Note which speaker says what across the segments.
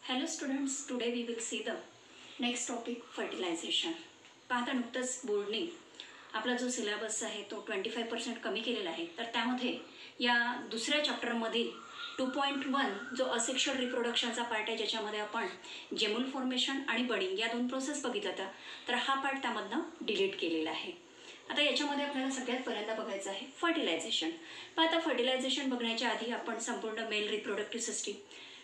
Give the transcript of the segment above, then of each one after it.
Speaker 1: Hello students, today we will see the next topic fertilization. पाहता नुकतंच बोर्डने आपला जो सिलेबस आहे तो 25% कमी केलेला आहे. तर त्यामध्ये या दुसऱ्या चॅप्टरमधील 2.1 जो असेक्शुअल रिप्रोडक्शनचा पार्ट आहे ज्याच्यामध्ये आपण जेमूल फॉर्मेशन आणि बडिंग या दोन प्रोसेस बघितल्या तर हा पार्ट त्यामधनं डिलीट केलेला आहे. आता याच्यामध्ये आपल्याला सगळ्यात पहिल्यांदा बघायचं आहे फर्टिलायझेशन. पाहता फर्टिलायझेशन बघण्याच्या आधी आपण संपूर्ण male reproductive system,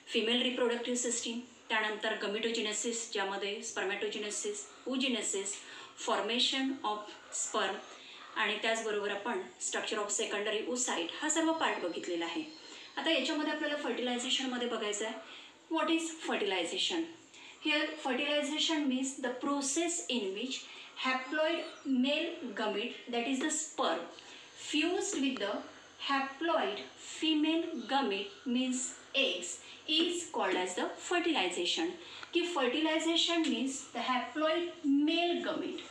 Speaker 1: female reproductive system, त्यानंतर गमिटोजेनेसिस ज्यामध्ये स्पर्मॅटोजेनेसिस, ओजेनेसिस, फॉर्मेशन ऑफ स्पर्म आणि त्याचबरोबर आपण स्ट्रक्चर ऑफ सेकंडरी ओसाइट हा सर्व पार्ट बघितलेला आहे. आता याच्यामध्ये आपल्याला फर्टिलायझेशनमध्ये बघायचं आहे what is fertilization. Here fertilization means the process in which haploid male gamete, that is the sperm, fused with the haploid female gamete means eggs is called as the fertilization. कि fertilization means the haploid male gamete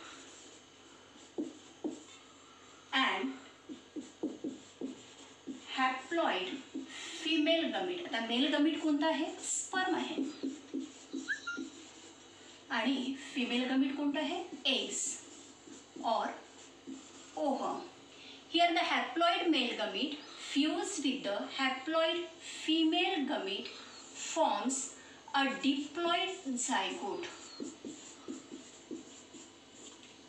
Speaker 1: and haploid female gamete. आता male gamete कोणता आहे? Sperm आहे आणि female gamete कोणता आहे? Eggs और ovum. Here the haploid male gamete fused with the haploid female gamete forms a diploid zygote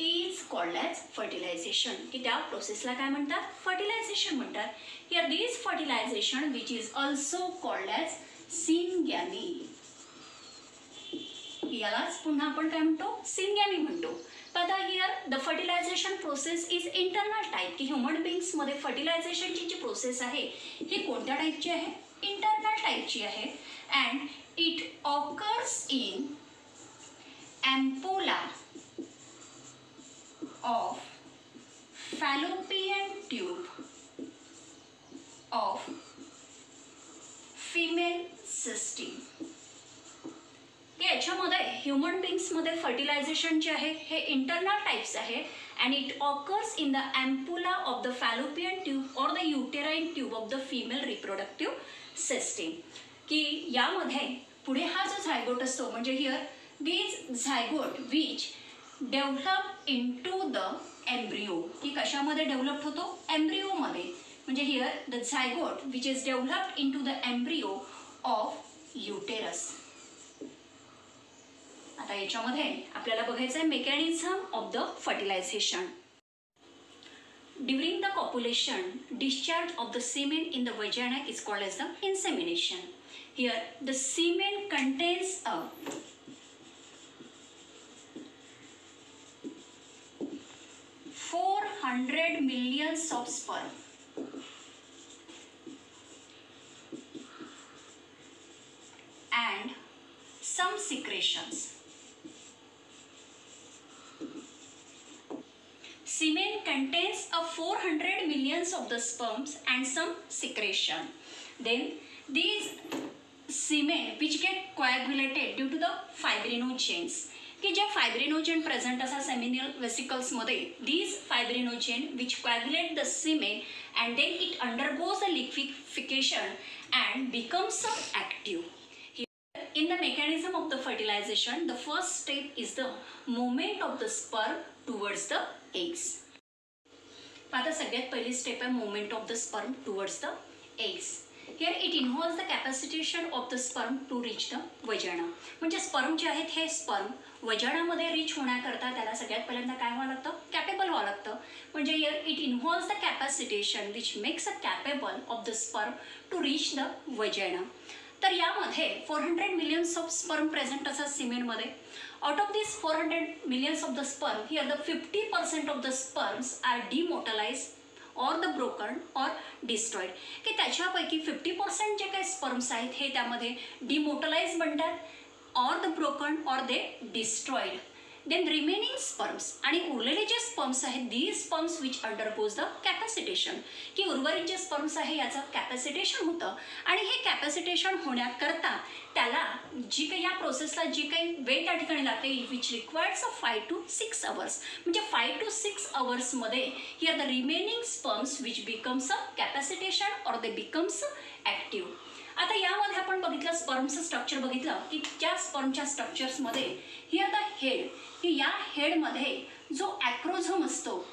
Speaker 1: is called as fertilization. की त्या प्रोसेसला काय म्हणतात? फर्टिलायझेशन म्हणतात. Here this fertilisation which is also called as syngamy. यालाच पुन्हा आपण काय म्हणतो? सिंगॅमी म्हणतो. आता here the fertilisation process is internal type. की ह्युमन बिंग्समध्ये फर्टिलायझेशनची जी प्रोसेस आहे ही कोणत्या टाईपची आहे? इंटरनल टाईपची आहे. And it occurs in ampulla of fallopian tube of female system. याच्यामध्ये ह्युमन बिंग्समध्ये फर्टिलायझेशन जे आहे हे इंटरनल टाइप्स आहे and it occurs in the ampulla of the fallopian tube or the uterine tube of the female reproductive system. की यामध्ये पुढे हा जो झायगोट असतो म्हणजे here this zygote which develop into the embryo. की कशामध्ये डेव्हलप होतो? एम्ब्रिओमध्ये. म्हणजे here the zygote which is developed into the embryo of uterus. आता याच्यामध्ये आपल्याला बघायचं आहे mechanism of the fertilisation. During the copulation discharge of the semen in the vagina is called as the insemination. Here the semen contains a 400 millions of sperm and some secretions. Semen contains a 400 millions of the sperms and some secretion. Then these semen which get coagulated due to the fibrinogens. की जे fibrinogen present असतात seminal वेसिकल्समध्ये, these fibrinogen which coagulate the semen and then it undergoes a liquefaction and becomes active. In the mechanism of the fertilization, the first step is the movement of the sperm towards the eggs. आता सगळ्यात पहिली step आहे movement of the sperm towards the eggs. Here it involves the capacitation of the sperm to reach the vagina. म्हणजे sperm जे आहेत हे sperm वजानामध्ये reach होण्याकरता त्याला सगळ्यात पहिल्यांदा काय व्हावं लागतं? कॅपेबल व्हावं लागतं. म्हणजे here it involves the capacitation which makes a capable of the sperm to reach the vagina. तर यामध्ये 400 मिलियन्स ऑफ स्पर्म प्रेझेंट असतात सिमेनमध्ये. Out of this 400 millions of the sperm here the 50% of the sperms are demotilise or the broken और destroyed. की त्याच्यापैकी 50% जे काही sperms आहेत हे त्यामध्ये डिमोटलाइज बनतात और the broken or they destroyed. Then remaining sperms आणि उरलेले जे स्पर्म्स आहेत these sperms which undergoes the capacitation. की उर्वरित जे स्पर्म्स आहे याचं कॅपॅसिटेशन होतं आणि हे कॅपॅसिटेशन होण्याकरता त्याला जी काही या प्रोसेसला जी काही वेळ त्या ठिकाणी लागते विच रिक्वायर्ड्स 5 to 6 hours. म्हणजे 5 to 6 hours here the remaining sperms which becomes a capacitation or they becomes active. आता यामध्ये आपण बघितलं स्पर्मचं स्ट्रक्चर बघितलं की त्या स्पर्मच्या स्ट्रक्चर्समध्ये हिअर द हेड, की या हेडमध्ये जो ॲक्रोझोम असतो,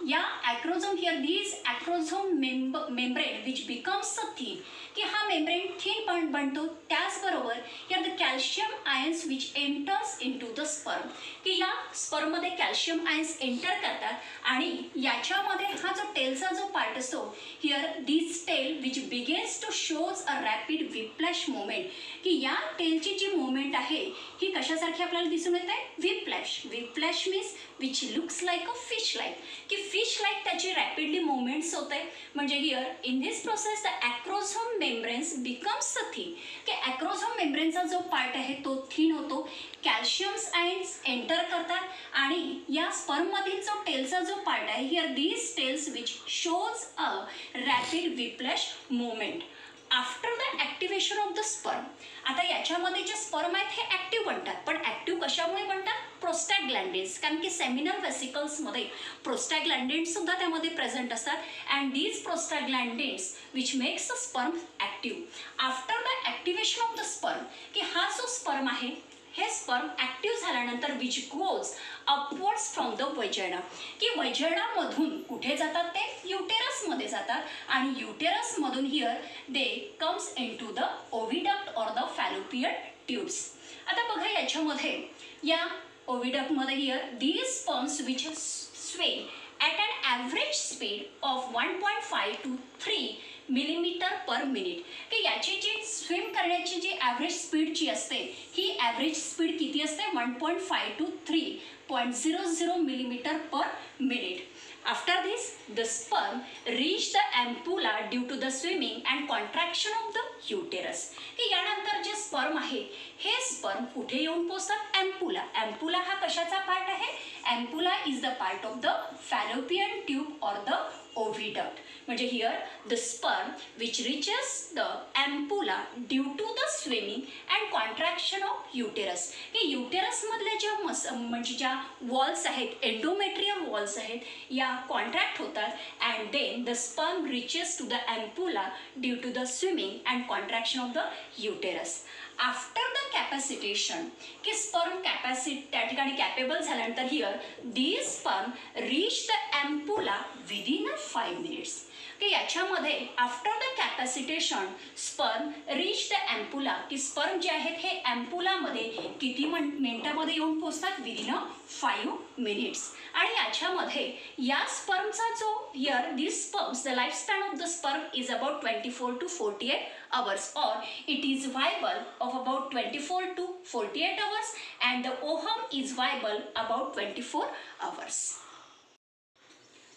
Speaker 1: या acrosome here this acrosome membrane which becomes a thin, की हा मेम्ब्रेन थिन बनतो. त्याचबरोबर here the calcium ions which enters into the sperm, की या स्पर्ममध्ये कॅल्शियम आयन्स एंटर करतात आणि याच्यामध्ये हा जो टेलचा जो पार्ट असतो, here this tail which begins to shows a rapid whiplash movement, की या टेलची जी मुवमेंट आहे ही कशासारखी आपल्याला दिसून येत आहे, whiplash. Whiplash means which looks like a fish like, की फिश लाईक त्याची रॅपिडली मुवमेंट्स होत आहे. म्हणजे here in this process the acrosome membranes becomes a thin, की ॲक्रोझोम मेम्ब्रेनचा जो पार्ट आहे तो थिन होतो, कॅल्शियम्स आयन्स एंटर करतात आणि या स्पर्ममधील जो टेलचा जो पार्ट आहे, here these tails which shows a rapid whiplash movement after the activation of the sperm. आता याच्यामध्ये जे स्पर्म आहेत हे ॲक्टिव्ह बनतात, पण ॲक्टिव्ह कशामुळे बनतात, प्रोस्टॅग्लॅन्डिन्स, कारण की सेमिनल वेसिकल्समध्ये प्रोस्टॅग्लॅन्डिन्स सुद्धा त्यामध्ये प्रेझेंट असतात. And these prostaglandins which makes a sperm active. After the activation of the sperm, की हा जो स्पर्म आहे हे स्पर्म ॲक्टिव्ह झाल्यानंतर which goes upwards from the vagina, की वजायनामधून कुठे जातात, ते युटेरसमध्ये जातात आणि युटेरसमधून here they comes into the oviduct or the fallopian tubes. आता बघा याच्यामध्ये या ओव्हिडक्टमध्ये here these sperms which swim at an average speed of 1.5 to 3 millimetre per minute, की याची जी स्विम करण्याची जी ॲव्हरेज स्पीड जी असते ही ॲव्हरेज स्पीड किती असते, 1.5 to 3.00 millimetre per minute. After this, the sperm reach the ampulla due to the swimming and contraction of the uterus, की यानंतर जे sperm आहे हे स्पर्म कुठे येऊन पोहोचतात, ॲम्पुला. ॲम्पुला हा कशाचा पार्ट आहे, ampulla is the part of the fallopian tube or the oviduct. म्हणजे here the sperm which reaches the ampulla due to the swimming and contraction of uterus, की युटेरसमधल्या ज्या म्हणजे ज्या वॉल्स आहेत, एंडोमेट्रियम वॉल्स आहेत, या कॉन्ट्रॅक्ट होतात and then the sperm reaches to the ampulla due to the swimming and contraction of the uterus. After the capacitation, की स्पर्म त्या ठिकाणी कॅपेबल झाल्यानंतर here these sperm reach the ampulla within 5 minutes, की याच्यामध्ये after the capacitation sperm reach the ampulla, की sperm जे आहेत हे ॲम्पुलामध्ये किती मिनिटामध्ये येऊन पोचतात, विदिन 5 मिनिट्स. आणि याच्यामध्ये या स्पर्मचा जो here this sperms the life span of the sperm is about 24 to 48 hours or it is viable of about 24 to 48 hours and the ovum is viable about 24 hours.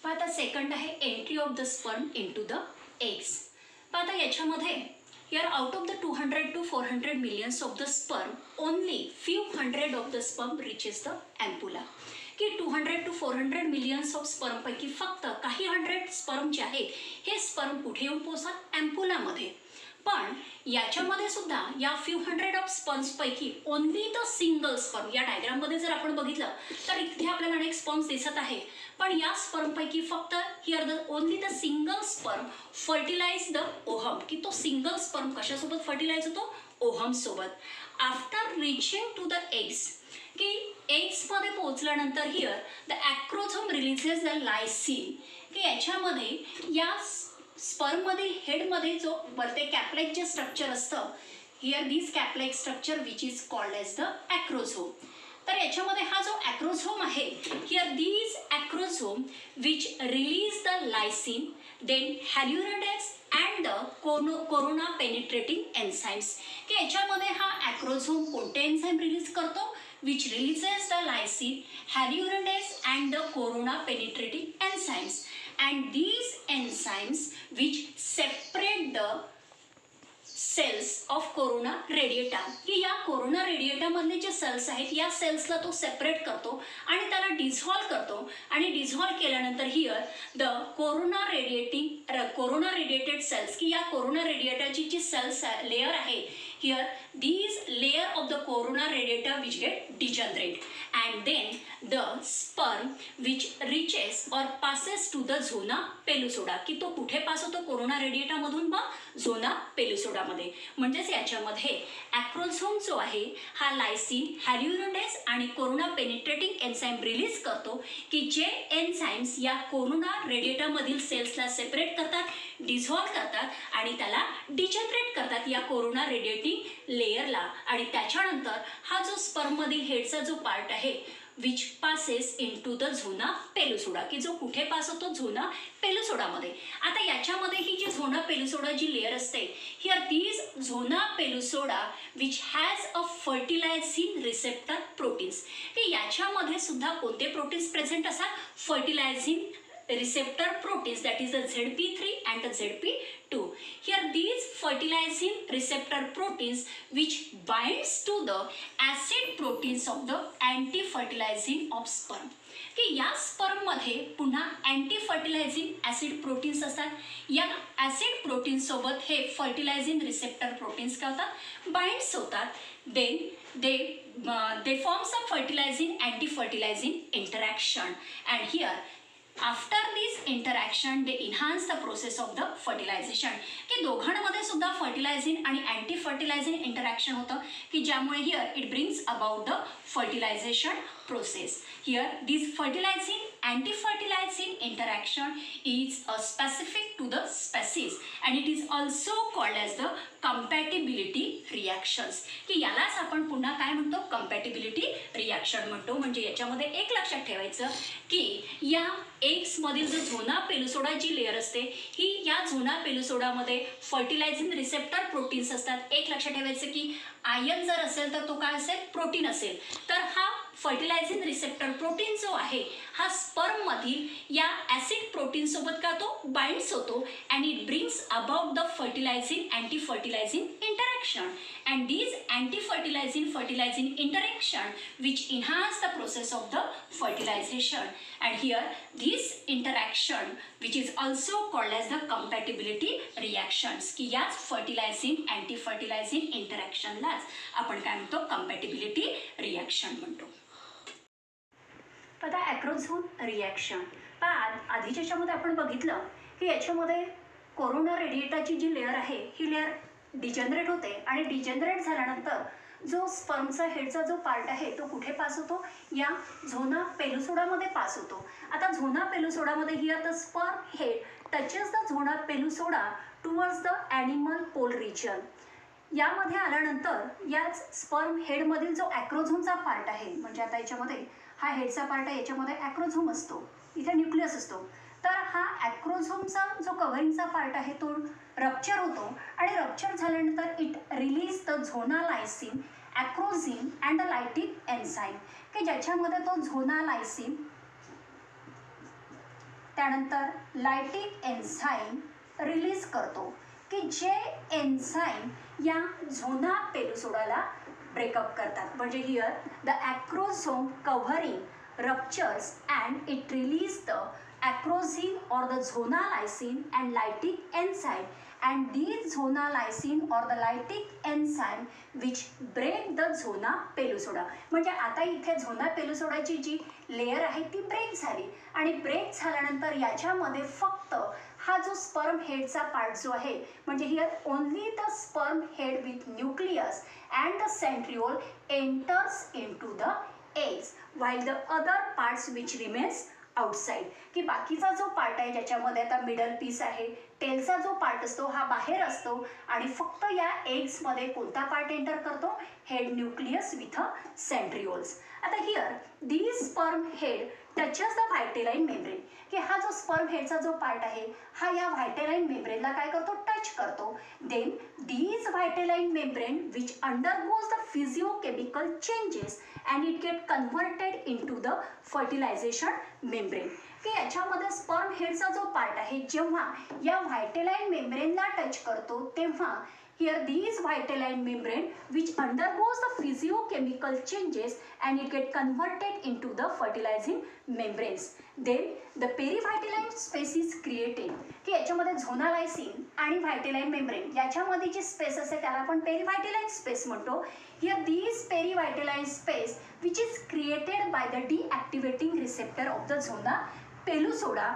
Speaker 1: आता सेकंड आहे entry of the sperm into the eggs. आता याच्यामध्ये here out of the 200 to 400 millions of the sperm only few hundred of the sperm reaches the ampulla, की 200 to 400 millions of स्पर्मपैकी फक्त काही 100 sperm जे आहेत हे sperm कुठे येऊन पोहोचतात, ॲम्पुलामध्ये. पण याच्यामध्ये सुद्धा या फ्यू हंड्रेड ऑफ स्पर्म्सपैकी ओनली द सिंगल स्पर्म, या डायग्राममध्ये जर आपण बघितलं तर इथे आपल्याला अनेक स्पर्म्स दिसत आहे, पण या स्पर्मपैकी फक्त here the only the single sperm fertilise the ovum, की तो सिंगल स्पर्म कशासोबत फर्टिलाइज होतो, ओहम सोबत. After reaching to the eggs, की एग्समध्ये पोहोचल्यानंतर here the acrosome releases the lysin, की याच्यामध्ये या स्पर्ममधील हेडमध्ये जो वरते कॅपलाइक जे स्ट्रक्चर असतं, here this cap like structure which is called as the acrosome. तर याच्यामध्ये हा जो ॲक्रोझोम आहे here these acrosome which release the lysin, then hyaluronidase and the corona penetrating enzymes, की याच्यामध्ये हा ॲक्रोझोम कोणते एन्झाईम रिलीज करतो, which releases the lysine, hyaluronidase and the corona penetrating enzymes, and these enzymes which separate the cells of corona radiata, की या corona रेडिएटामधले जे cells आहेत या सेल्सला तो सेपरेट करतो आणि त्याला डिझॉल्व करतो आणि डिझॉल्व केल्यानंतर here the corona radiated cells, की या कोरोना रेडिएटाची जी सेल्स लेअर आहे here these layer of the corona radiata which get degenerate, and then the sperm which reaches or passes to the zona pellusoda, की तो कुठे pass होतो corona radiata मधून मग झोना पेलुसोडा मध्ये. म्हणजेच याच्यामध्ये ॲक्रोझोम जो आहे हा लायसिन, हॅल्युरोनेस आणि कोरोना पेनिट्रेटिंग एन्झाईम रिलीज करतो, की जे एन्झाईम्स या कोरोना रेडिएटा मधील सेल्सला सेपरेट करतात, डिझॉल्व करतात आणि त्याला डिजनरेट करतात या कोरोना रेडिएटिंग लेयरला. आणि त्याच्यानंतर हा जो स्पर्म मधील हेडचा जो पार्ट आहे which passes into the zona pellucida, की जो कुठे पास होतो झोना पेलुसोडामध्ये. आता याच्यामध्ये ही जी झोना पेलुसोडा जी लेयर असते, here these zona pellucida which has a fertilizing receptor proteins, की याच्यामध्ये सुद्धा कोणते प्रोटीन्स प्रेझेंट असतात, फर्टिलायझिंग receptor proteins, that is the ZP3 and the ZP2. Here these fertilizing receptor proteins which binds to the acid proteins of the anti-fertilizing of sperm, की या sperm मध्ये पुन्हा anti फर्टिलायझिंग acid proteins असतात. या acid proteins सोबत हे फर्टिलायझिंग receptor proteins काय होतात, बाइंड्स होतात. Then they form some fertilizing anti-fertilizing interaction, and here after this interaction they enhance the process of the fertilization, की दोघांमध्ये सुद्धा फर्टिलायझिंग आणि अँटी फर्टिलायझिंग इंटरॅक्शन होतं, की ज्यामुळे here it brings about the fertilization process. Here this fertilizing anti-fertilizing interaction is specific to the species and it is also called as the compatibility reactions, की यालाच आपण पुन्हा काय म्हणतो, compatibility reaction म्हणतो. म्हणजे याच्यामध्ये एक लक्षात ठेवायचं की या एग्स मधील जो झोना पेलुसोडा जी लेयर असते, ही या झोना पेलुसोडामध्ये फर्टिलायझिंग रिसेप्टर प्रोटीन्स असतात. एक लक्षात ठेवायचं की आयन जर असेल तर तो काय असेल, प्रोटीन असेल. तर हा फर्टिलायझिंग रिसेप्टर प्रोटीन जो आहे हा स्पर्म मधील या ॲसिड प्रोटीन सोबत का तो बाइंड्स होतो and it brings about the fertilizing anti fertilizing interaction, and these anti fertilizing interaction which enhance the process of the fertilization. And here this interaction which is also called as the compatibility reactions, की याच फर्टिलायझिंग anti फर्टिलायझिंग इंटरॅक्शनलाच आपण काय म्हणतो, कंपॅटिबिलिटी reaction म्हणतो. आता ॲक्रोझोम reaction आधीच्या याच्यामध्ये आपण बघितलं की याच्यामध्ये कोरोना रेडिएटाची जी लेअर आहे ही लेअर डिजनरेट होते आणि डिजनरेट झाल्यानंतर जो स्पर्मचा हेडचा जो पार्ट आहे तो कुठे पास होतो, या झोना पेलुसोडामध्ये पास होतो. आता झोना पेलुसोडामध्ये here the sperm head touches the zona pellucida towards the animal pole region. यामध्ये आल्यानंतर याच स्पर्म हेडमधील जो ॲक्रोझोमचा पार्ट आहे, म्हणजे आता याच्यामध्ये हा हेडचा पार्ट आहे, याच्यामध्ये ॲक्रोझोम असतो, इथे न्यूक्लियस असतो. तर हा ॲक्रोझोमचा जो कव्हरिंगचा पार्ट आहे तो रप्चर होतो आणि रप्चर झाल्यानंतर it release the zona lysin, acrosin and the lytic enzyme, की ज्याच्यामध्ये तो झोना लायसिन त्यानंतर लायटिक एन्झाईम रिलीज करतो, की जे एन्झाईम या झोना पेलुसोडाला ब्रेकअप करतात. म्हणजे here the acrosome covering ruptures and it release the acrosin or the zona lysin and lytic enzyme, and these zona lysin or the lytic enzyme which break the zona pellucida. म्हणजे आता इथे झोना पेलुसोडाची जी layer आहे ती break झाली आणि break झाल्यानंतर याच्यामध्ये फक्त हा जो स्पर्म हेडचा पार्ट जो आहे, म्हणजे here only the sperm head with nucleus and the centriole enters into the eggs while the other parts which remains outside, की बाकीचा जो पार्ट आहे ज्याच्यामध्ये आता मिडल पीस आहे, टेलचा जो पार्ट असतो हा बाहेर असतो आणि फक्त या एग्समध्ये कोणता पार्ट एंटर करतो, head nucleus with a centrioles. आता here these sperm head touches the vitelline membrane, की हा जो स्पर्म हेडचा जो पार्ट आहे हा या व्हायटेलाइन मेम्ब्रेनला काय करतो, टच करतो. Then these vitelline membrane which undergoes the physicochemical changes and it get converted into the fertilization membrane, की याच्यामध्ये स्पर्म हेडचा जो पार्ट आहे जेव्हा या व्हायटेलाइन मेम्ब्रेनला टच करतो तेव्हा Here these vitelline membrane which undergoes the physiochemical changes and it get converted into the fertilizing membranes. Then the perivitelline space is created. की याच्यामध्ये झोनालायसिन आणि व्हायटेलाइन मेम्ब्रेन याच्यामध्ये जी स्पेस असते त्याला आपण पेरिव्हायटेलाइन स्पेस म्हणतो. Here these perivitelline space which is created by the deactivating receptor of the zona pellusoda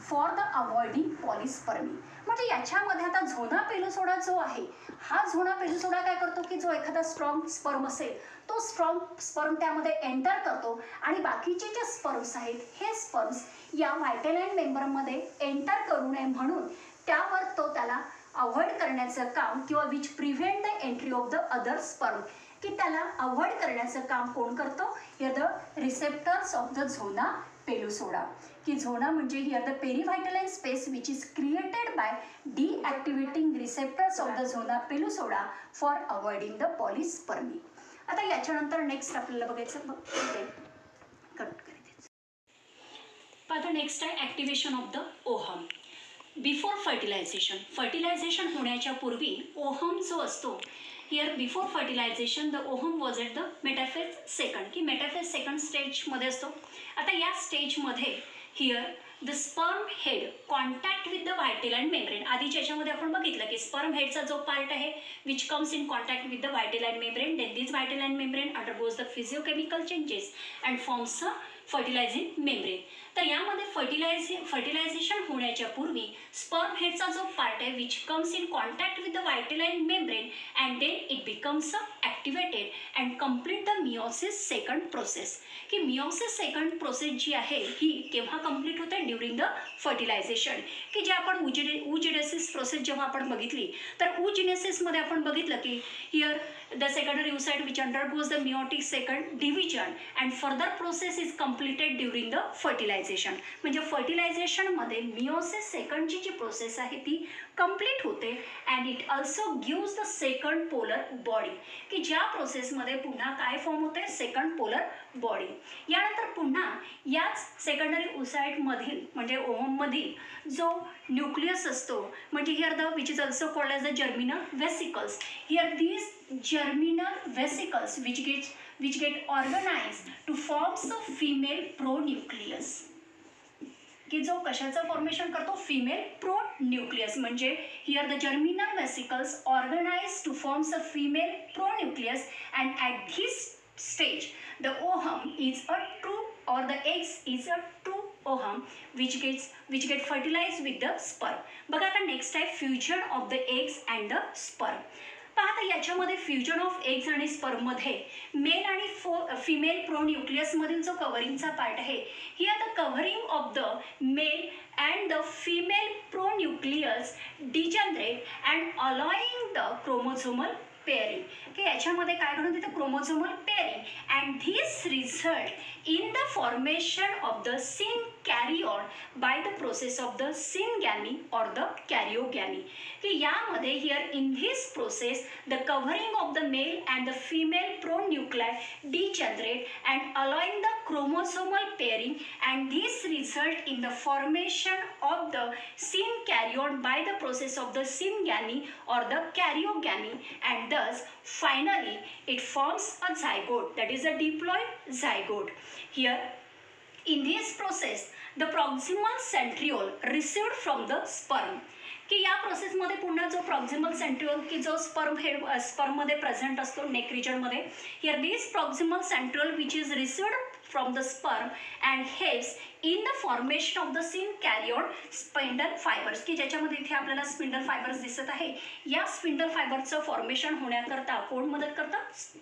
Speaker 1: for the avoiding polyspermy. म्हणजे याच्यामध्ये आता झोना पेलुसोडा जो आहे हा झोना पेलुसोडा काय करतो की जो एखादा स्ट्रॉंग स्पर्म असेल तो स्ट्रॉंग स्पर्म त्यामध्ये एंटर करतो आणि बाकीचे जे स्पर्म्स आहेत हे स्पर्म्स या व्हायटेलाइन मेंबरमध्ये एंटर करू नये म्हणून त्यावर तो त्याला अवॉइड करण्याचं काम किंवा which prevent the entry of the other sperm की त्याला अवॉइड करण्याचं काम कोण करतो. Here the receptors of the zona pellucida. की झोना म्हणजे here the perivitelline space which is created by deactivating receptors of the zona pellucida for avoiding the polyspermy. आता याच्यानंतर नेक्स्ट आपल्याला बघायचं कट करायचं. आता नेक्स्ट आहे activation of the ovum. Before fertilization होण्याच्या पूर्वी ओहम जो असतो here before fertilization the ovum was at the metaphase second की मेटाफेज सेकंड स्टेजमध्ये असतो. आता या स्टेजमध्ये here the sperm head contact with the vitelline membrane. आधीच्या याच्यामध्ये आपण बघितलं की स्पर्म हेडचा जो पार्ट आहे which comes in contact with the vitelline membrane then this vitelline membrane undergoes the physicochemical changes and forms a fertilizing membrane. तर यामध्ये fertilisation होण्याच्या पूर्वी स्पर्म हेडचा जो पार्ट आहे which comes in contact with the vitelline membrane and then it becomes activated and complete the meiosis second process. की meiosis second process जी आहे ही केव्हा कम्प्लीट होते ड्युरिंग द फर्टिलायझेशन. की जे आपण उजिनेसिस प्रोसेस जेव्हा आपण बघितली तर उजिनेसिसमध्ये आपण बघितलं की here the secondary oocyte which undergoes the meiotic second division and further process is completed during the fertilization. म्हणजे फर्टिलायझेशनमध्ये मिओसिस सेकंडची जी प्रोसेस आहे ती कंप्लीट होते and it also gives the second polar body. की ज्या प्रोसेसमध्ये पुन्हा काय फॉर्म होते सेकंड पोलर बॉडी. यानंतर पुन्हा याच सेकंडरी oocyteमधील म्हणजे ओहममधील जो न्यूक्लियस असतो म्हणजे here the which is also called as the germinal vesicles. Here these germinal vesicles which get organized to forms a female pronucleus. की जो कशाचं फॉर्मेशन करतो फिमेल प्रोन्यूक्लियस. म्हणजे here the germinal vesicles organize to forms a female pronucleus and at this stage the ovum is a true or the eggs is a true ovum which get fertilized with the sperm. बघा आता next आहे fusion of the eggs and the sperm. आता याच्यामध्ये fusion of eggs आणि स्पर्ममध्ये mail आणि female प्रोन्यूक्लियसमधील जो कव्हरिंगचा पार्ट आहे here the covering of the male and the female pronucleus degenerate and aligning the chromosomal pairing. की याच्यामध्ये काय घडून तिथे chromosomal pairing and this result in the formation of the syn carry on by the process of the syngamy or the karyogamy. की यामध्ये here in this process the covering of the male and the female pronuclei degenerate and aligning the chromosomal pairing and this result in the formation of the sin carry on by the process of the syngamy or the karyogamy and thus finally it forms a zygote, that is a diploid zygote. Here in this process the proximal centriole received from the sperm. की या प्रोसेसमध्ये पुन्हा जो प्रॉक्झिमल centriole की जो स्पर्ममध्ये present असतो neck रिजनमध्ये here this proximal centriole which is received from the sperm and helps in the formation of the syncaryon spindle fibers. की ज्याच्यामध्ये इथे आपल्याला स्पिंडल फायबर्स दिसत आहे या स्पिंडल फायबरचं फॉर्मेशन होण्याकरता कोण मदत करतं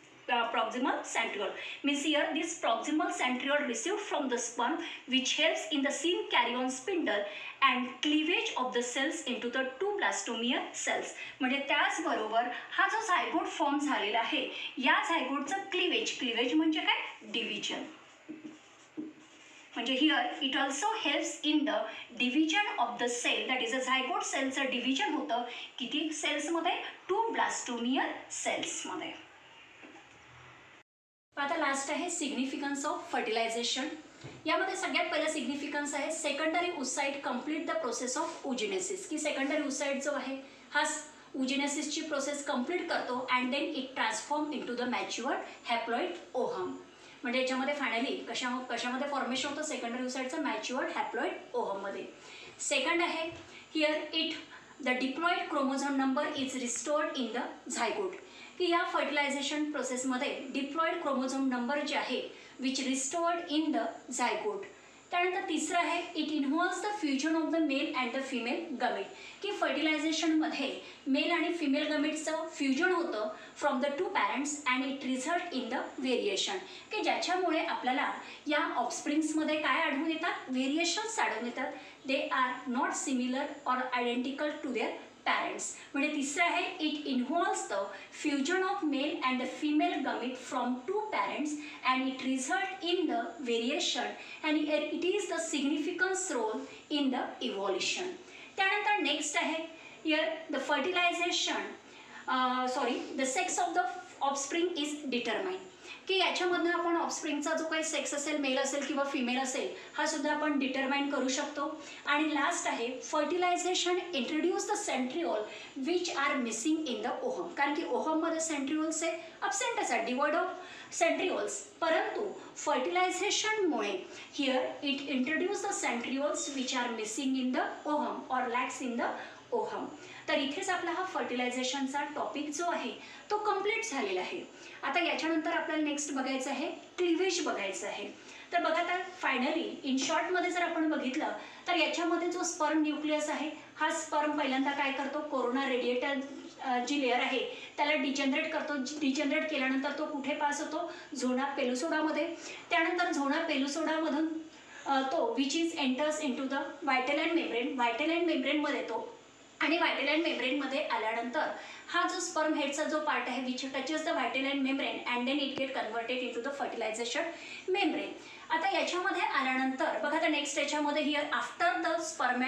Speaker 1: proximal centriole. Means here this proximal centriole received from the sperm which helps in the syncaryon spindle and cleavage of the cells into the two blastomere cells. म्हणजे त्याचबरोबर हा जो झायगोट फॉर्म झालेला आहे या झायगोटचं क्लिवेज म्हणजे काय डिव्हिजन. म्हणजे here it also helps in the division of the cell that is a zygote सेलचं डिव्हिजन होतं किती सेल्समध्ये 2 ब्लास्टोमियर सेल्समध्ये. आता लास्ट आहे सिग्निफिकन्स ऑफ फर्टिलायझेशन. यामध्ये सगळ्यात पहिलं सिग्निफिकन्स आहे secondary oocyte complete the process of oogenesis. की सेकंडरी oocyte जो आहे हा ओजेनेसिसची प्रोसेस कंप्लीट करतो and then it transform into the matured haploid ovum. म्हणजे याच्यामध्ये फायनली कशामध्ये फॉर्मेशन होतं सेकंडरी ओसाइटचं मॅच्युअर्ड हॅप्लॉइड ओहममध्ये. सेकंड आहे here it the diploid chromosome number is restored in the zygote, की या फर्टिलायझेशन प्रोसेसमध्ये डिप्लॉइड क्रोमोझोम नंबर जे आहे which restored in the zygote. त्यानंतर तिसरं आहे it involves the fusion of the male and the female gamete, की फर्टिलायझेशनमध्ये मेल आणि फिमेल गमेट्सचं फ्युजन होतं from the two parents and it result in the variation, की ज्याच्यामुळे आपल्याला या ऑफस्प्रिंग्समध्ये काय आढळून येतात, व्हेरिएशन्स आढळून येतात. They are not similar or identical to their parents. म्हणजे तिसरं आहे it involves the fusion of male and the female gamete from two parents and it result in the variation and it is the significance role in the evolution. त्यानंतर next आहे here the fertilization the sex of the offspring is determine, की याच्यामधनं आपण ऑफस्प्रिंगचा जो काही sex असेल, mail असेल किंवा फिमेल असेल, हा सुद्धा आपण डिटरमाइन करू शकतो. आणि लास्ट आहे fertilization introduce the centriole which are missing in the ovum, कारण की ओहममध्ये सेंट्रिओल्स हे अब्सेंटच आहेत, डिवॉइड ऑफ सेंट्रिओल्स. परंतु फर्टिलायझेशनमुळे here it introduce the centrioles which are missing in the ovum or lacks in the ovum. तर इथेच आपला हा फर्टिलायझेशनचा टॉपिक जो आहे तो कंप्लीट झालेला आहे. आता याच्यानंतर आपल्याला नेक्स्ट बघायचं आहे क्लिव्हेज बघायचं आहे. तर बघा आता फायनली इन शॉर्टमध्ये जर आपण बघितलं तर याच्यामध्ये जो स्पर्म न्यूक्लियस आहे हा स्पर्म पहिल्यांदा काय करतो, कोरोना रेडिएटर जी लेअर आहे त्याला डिजनरेट करतो. डिजनरेट केल्यानंतर तो कुठे पास होतो, झोना पेलुसोडामध्ये. त्यानंतर झोना पेलुसोडामधून तो which is enters into the vitelline membrane. Vitelline मेम्ब्रेनमध्ये तो आणि व्हायटेलाइन मेम्ब्रेनमध्ये आल्यानंतर हा जो स्पर्म हेडचा जो पार्ट आहे which touches the vitelline membrane and then it get converted into the fertilization membrane. आता याच्यामध्ये आल्यानंतर बघा आता नेक्स्ट याच्यामध्ये here after the sperm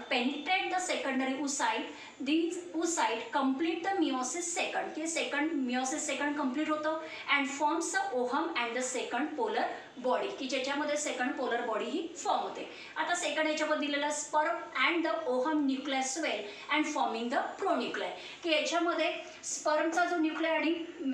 Speaker 1: penetrate the secondary oocyte, these oocyte complete the meiosis second, की second meiosis second complete होतं and forms the ovum and the second polar body, की ज्याच्यामध्ये सेकंड पोलर बॉडी ही form होते. आता second याच्यामध्ये दिलेला sperm and the ohm nuclear swell and forming the pronuclear, की याच्यामध्ये स्पर्मचा जो न्यूक्लियर आणि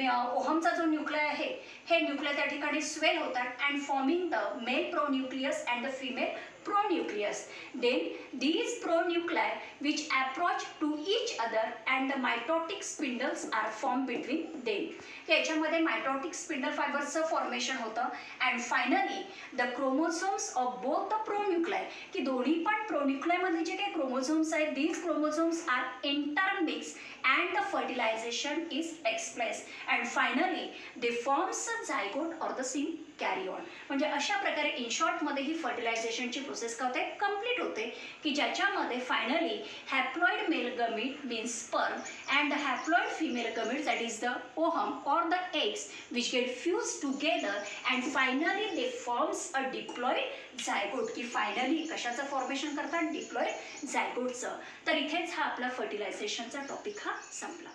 Speaker 1: ओहमचा जो न्यूक्लियर आहे हे न्यूक्लियर त्या ठिकाणी स्वेल होतात and forming the male pronucleus and the female pronucleus. Then these pronuclei which approach to each other and the mitotic spindles are formed between them. याच्यामध्ये mitotic spindle fibers फॉर्मेशन होतं and finally the chromosomes of both the pronuclei, की दोन्ही पण pronuclei मध्ये जे काही chromosomes आहेत these chromosomes are intermixed and the fertilization is expressed and finally they forms a zygote or the sycaryon. म्हणजे अशा प्रकारे इन शॉर्ट मध्ये ही फर्टिलायझेशनची प्रोसेस काय होते, कंप्लीट होते, की ज्याच्यामध्ये finally haploid male gamete means sperm and the haploid female gamete that is the ovum or the eggs which get fuse together and finally they forms a diploid zygote, की finally कशाचं formation करतात, diploid झायगोटचं. तर इथेच हा आपला फर्टिलायझेशनचा topic हा संपला.